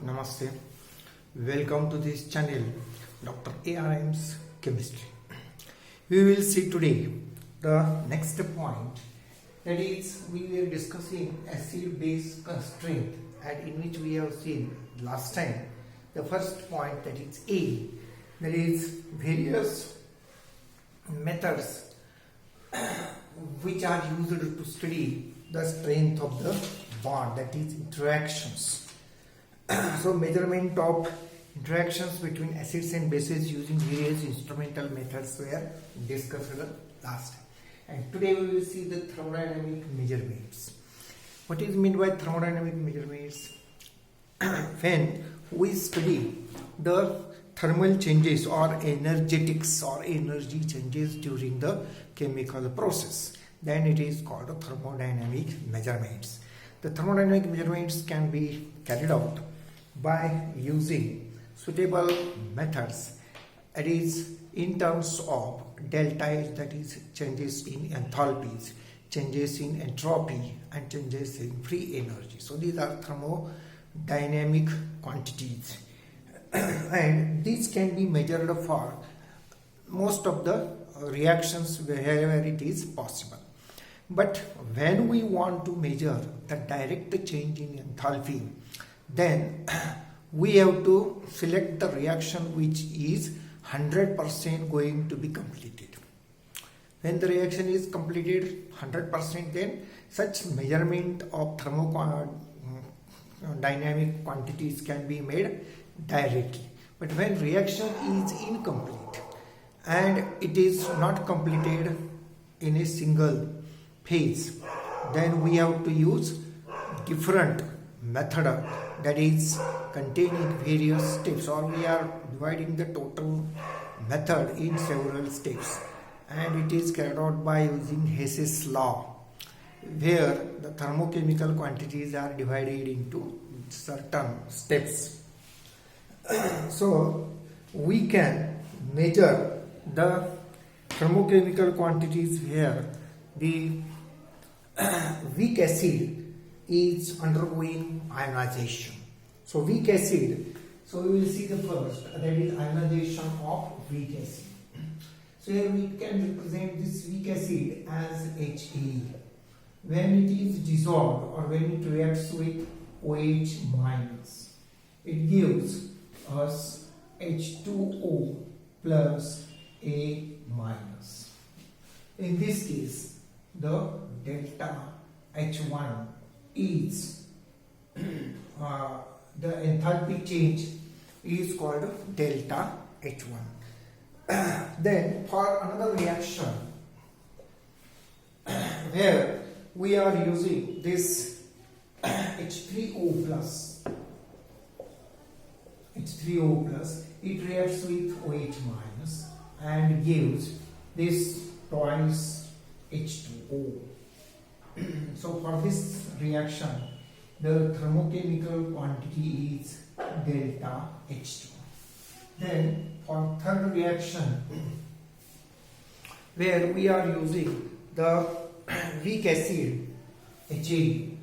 Namaste. Welcome to this channel, Dr.ARM's Chemistry. We will see today the next point, that is, we were discussing acid-base constraint, and in which we have seen last time the first point, that is A, that is various methods which are used to study the strength of the bond, that is interactions. So measurement of interactions between acids and bases using various instrumental methods were discussed last time. And today we will see the thermodynamic measurements. What is meant by thermodynamic measurements? When we study the thermal changes or energetics or energy changes during the chemical process, then it is called thermodynamic measurements. The thermodynamic measurements can be carried out by using suitable methods, that is in terms of delta H, that is changes in enthalpies, changes in entropy, and changes in free energy. So these are thermodynamic quantities and these can be measured for most of the reactions wherever it is possible. But when we want to measure the direct change in enthalpy, then we have to select the reaction which is 100% going to be completed. When the reaction is completed 100%, then such measurement of thermodynamic quantities can be made directly. But when reaction is incomplete and it is not completed in a single phase, then we have to use different method, that is containing various steps, or we are dividing the total method in several steps, and it is carried out by using Hess's law, where the thermochemical quantities are divided into certain steps. So we can measure the thermochemical quantities where the weak acid is undergoing ionization. So weak acid, so we will see the first, that is ionization of weak acid. So here we can represent this weak acid as He. When it is dissolved or when it reacts with OH minus, it gives us H2O plus A minus. In this case, the delta H1 is the enthalpy change is called delta H1. Then for another reaction where we are using this H3O plus, it reacts with OH minus and gives this twice H2O. So for this reaction, the thermochemical quantity is delta H2. Then for third reaction, where we are using the weak acid He,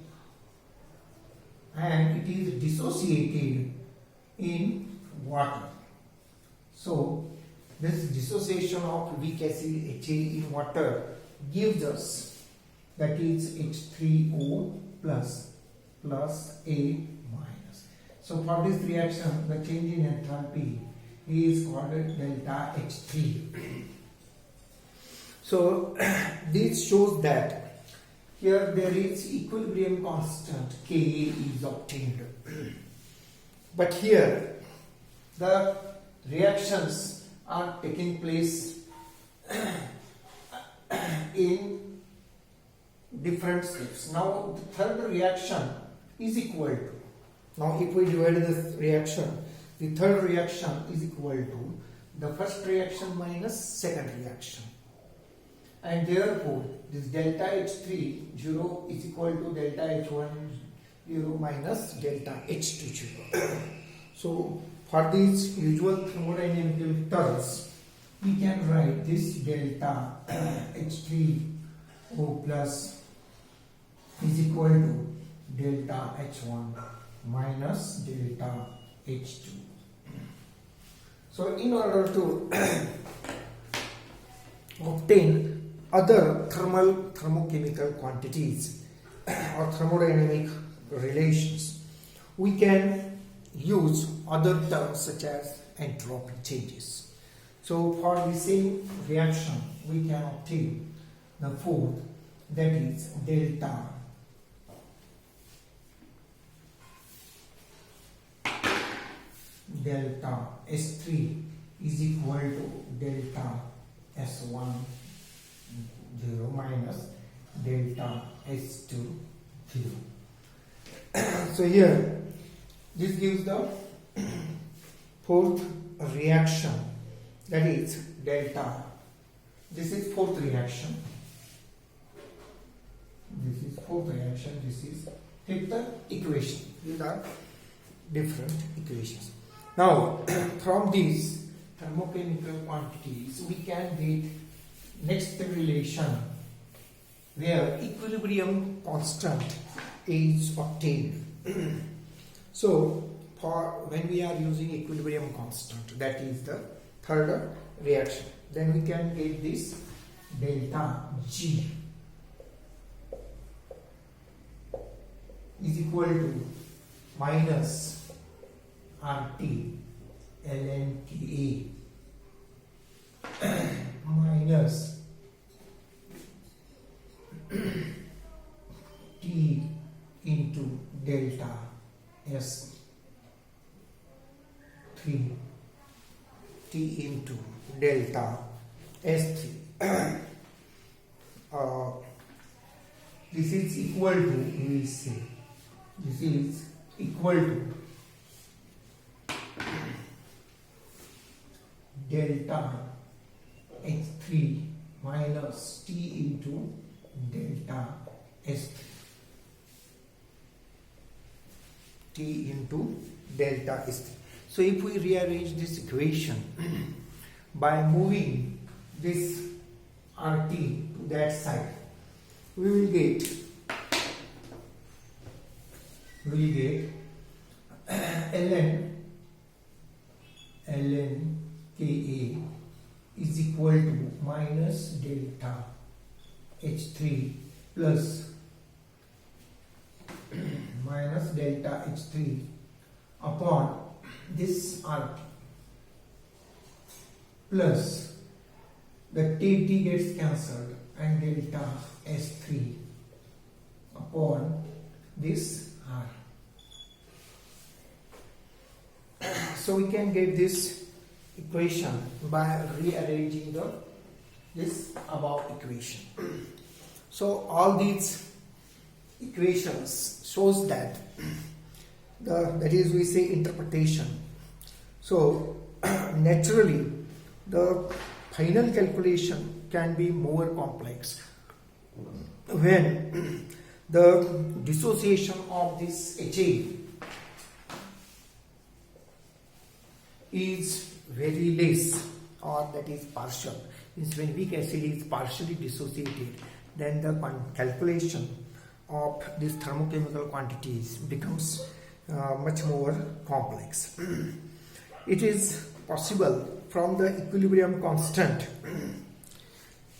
and it is dissociated in water. So this dissociation of weak acid He in water gives us, that is H3O plus A minus. So for this reaction, the change in enthalpy is called delta H3. So this shows that here there is equilibrium constant Ka is obtained. But here the reactions are taking place in different steps. Now the third reaction is equal to, now if we divide this reaction, the third reaction is equal to the first reaction minus second reaction, and therefore this delta H3 0 is equal to delta H1 0 minus delta H2 0. So for these usual thermodynamical terms, we can write this delta H3O plus is equal to delta H1 minus delta H2. So in order to obtain other thermochemical quantities or thermodynamic relations, we can use other terms such as entropy changes. So for the same reaction, we can obtain the fourth, that is delta S3 is equal to delta S1 0 minus delta S2 0. So here this gives the fourth reaction, that is delta. This is fourth reaction. This is fourth reaction. This is fifth equation. These are different equations. Now, from these thermochemical quantities, we can get next relation where equilibrium constant is obtained. So, for when we are using equilibrium constant, that is the third reaction, then we can get this delta G is equal to minus RT ln Ka minus T into delta S3 T into delta S3. This is equal to, we will say, this is equal to delta H3 minus T into delta S3. T into delta S3. So if we rearrange this equation by moving this RT to that side, we will get ln Ka is equal to minus delta H3 plus minus delta H3 upon this RT plus the T gets cancelled and delta S3 upon this R. So we can get this equation by rearranging this above equation. So all these equations shows that that is, we say, interpretation. So naturally the final calculation can be more complex when the dissociation of this HA is very less, or that is partial. Means when weak acid is partially dissociated, then the calculation of these thermochemical quantities becomes much more complex. It is possible from the equilibrium constant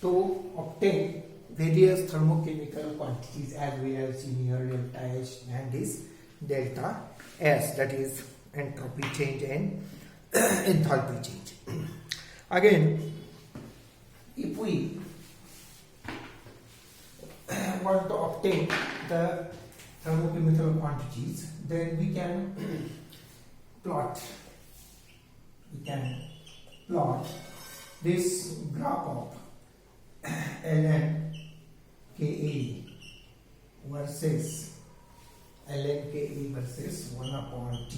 to obtain various thermochemical quantities, as we have seen here, delta H and this delta S, that is entropy change and enthalpy change. Again, if we want to obtain the thermochemical quantities, then we can plot this graph of ln Ka versus ln Ka versus 1 upon T,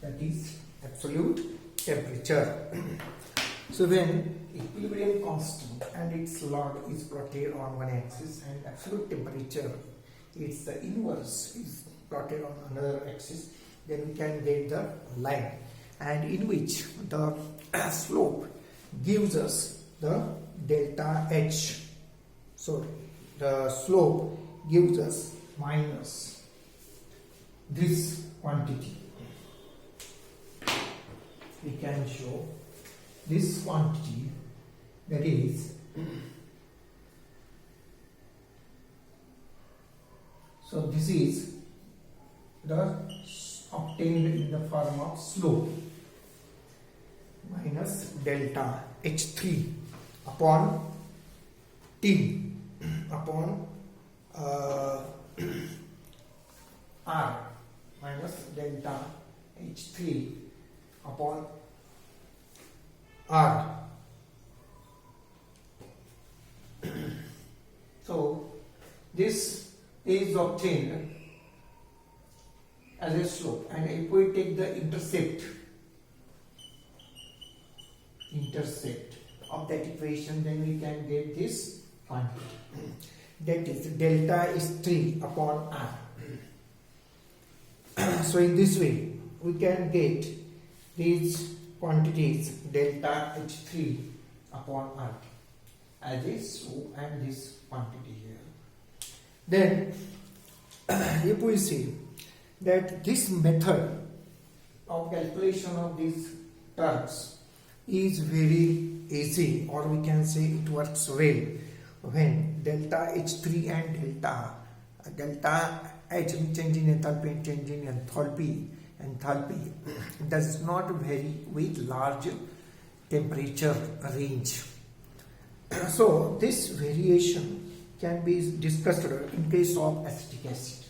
that is absolute temperature. So when equilibrium constant and its log is plotted on one axis and absolute temperature, its the inverse, is plotted on another axis, then we can get the line, and in which the slope gives us the delta H. So the slope gives us minus this quantity. We can show this quantity, that is, so this is the obtained in the form of slope minus delta H3 upon T upon R minus delta H3 upon R. So this is obtained as a slope, and if we take the intercept of that equation, then we can get this quantity, that is delta is 3 upon R. So in this way we can get these quantities delta H3 upon R as a slope and this quantity here. Then if we see that this method of calculation of these terms is very easy, or we can say it works well when delta H3 and delta H, change in enthalpy and change in enthalpy does not vary with large temperature range. So this variation can be discussed in case of acetic acid.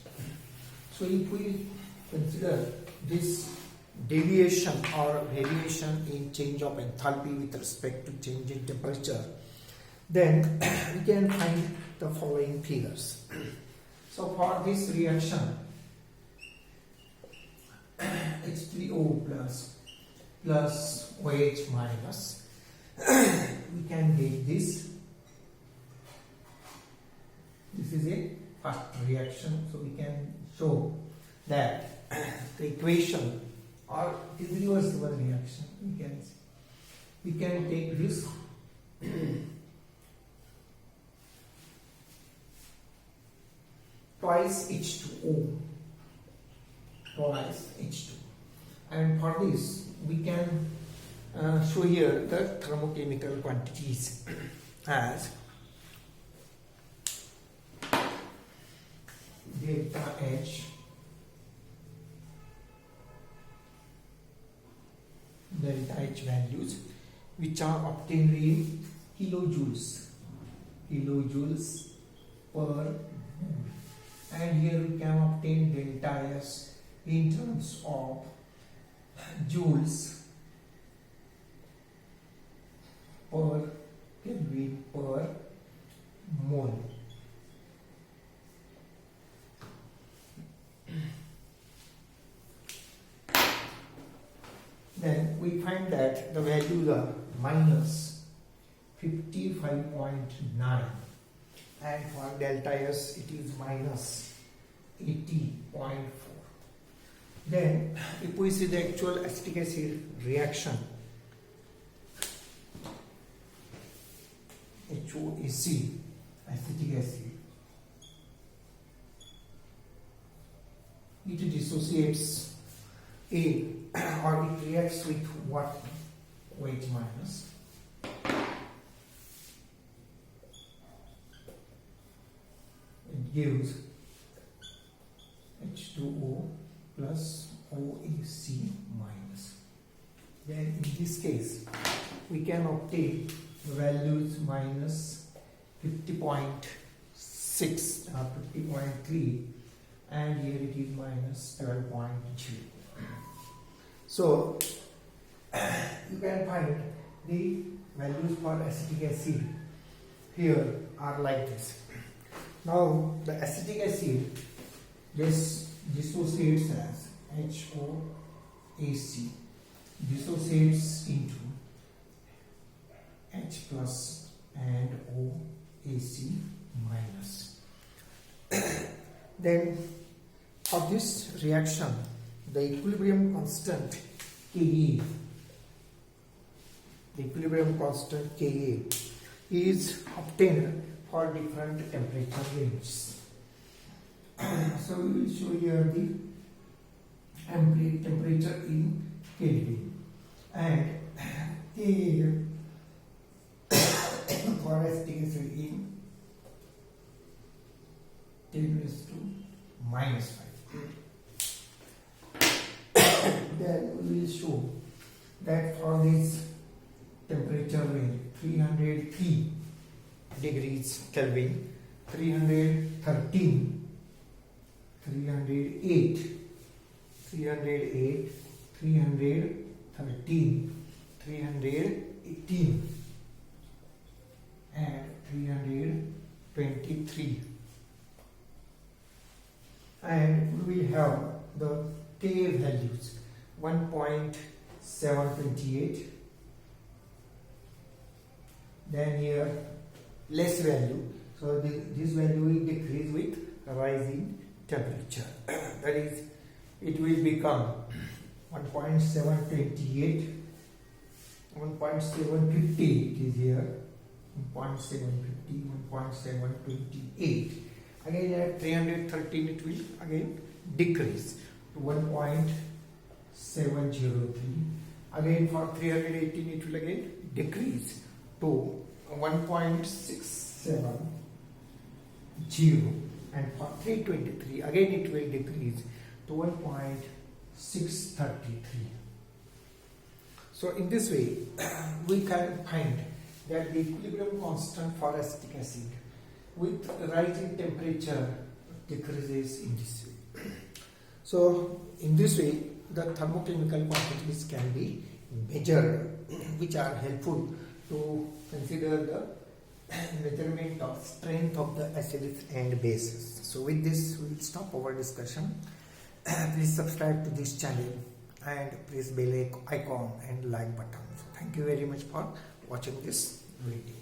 So if we consider this deviation or variation in change of enthalpy with respect to change in temperature, then we can find the following figures. So for this reaction, H3O plus OH minus, we can get this. This is a first reaction, so we can show that the equation, or it is reversible reaction, we can take this twice H2O, and for this we can show here the thermochemical quantities as delta H values, which are obtained in kilojoules per mole, and here we can obtain delta S in terms of joules per Kelvin per mole. Then we find that the values are minus 55.9, and for delta S it is minus 80.4. Then if we see the actual acetic acid reaction, HOAC, acetic acid, it dissociates or it reacts with what? OH minus. It gives H2O plus OAC minus. Then in this case we can obtain the values minus 50.6 or 50.3, and here it is minus 12.0. So you can find the values for acetic acid here are like this. Now the acetic acid dissociates as HOAC, dissociates into H plus and OAC minus. Then for this reaction, the equilibrium constant Ka, is obtained for different temperature ranges. So we will show here the temperature in Kelvin, and air for acetic acid in 10⁻⁻⁵. Then we will show that for this temperature range 303 degrees Kelvin, 313, 308, 308, 313, 318 and 323, and we will have the K values 1.728, then here less value, so this value will decrease with rising temperature. That is, it will become 1.728, 1.750 it is here, 1.750, 1.728. Again at 313 it will again decrease to 1.703. Again for 318 it will again decrease to 1.670, and for 323 again it will decrease to 1.633. So in this way we can find that the equilibrium constant for acetic acid with rising temperature decreases in this way. So in this way the thermochemical quantities can be measured, which are helpful to consider the measurement of strength of the acids and bases. So with this we will stop our discussion. Please subscribe to this channel and press bell icon and like button. So thank you very much for watching this video.